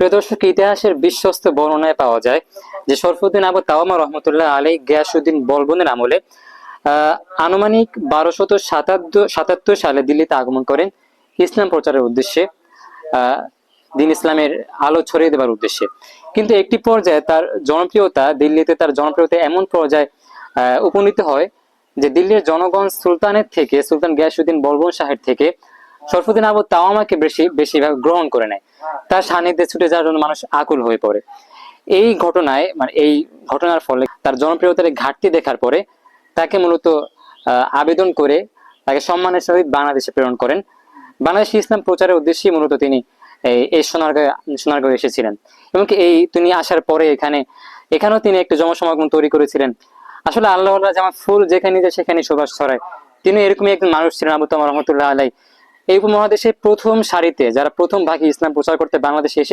প্রিয় দর্শক, ইতিহাসের বিশ্বস্ত বর্ণনায় পাওয়া যায় যে শরফুদ্দিন আবু তাওয়ামা রহমতুল্লাহ আলাই গিয়াসউদ্দিন বলবনের আমলে আনুমানিক 1277 সালে দিল্লিতে আগমন করেন ইসলাম প্রচারের উদ্দেশ্যে, দিন ইসলামের আলো ছড়িয়ে দেবার উদ্দেশ্যে। কিন্তু একটি পর্যায়ে তার জনপ্রিয়তা এমন পর্যায়ে উপনীত হয় যে দিল্লির জনগণ সুলতান গিয়াসউদ্দিন বলবন শাহের থেকে শরফুদ্দিন আবু তাওয়ামাকে বেশিরভাগ গ্রহণ করে নেয়। তার সান্নিধ্যে ছুটে যাওয়ার জন্য মানুষ আকুল হয়ে পড়ে। এই ঘটনার ফলে তার জনপ্রিয়তার ঘাটতি দেখার পরে তাকে মূলত আবেদন করে তাকে সম্মানের সহিত বাংলাদেশে প্রেরণ করেন। বাংলাদেশে ইসলাম প্রচারের উদ্দেশ্যে মূলত তিনি এই সোনারগাঁও এসেছিলেন। এবং তিনি আসার পরে এখানেও তিনি একটি জনসমাগম তৈরি করেছিলেন। আসলে আল্লাহ যেমন ফুল যেখানে যায় সেখানে সুবাস ছড়ায়, তিনি এরকমই একজন মানুষ ছিলেন আবু তাওয়ামা রহমতুল্লাহ আলাই। এই উপমহাদেশে প্রথম সারিতে যারা প্রথম ভাগে ইসলাম প্রচার করতে বাংলাদেশে এসেছে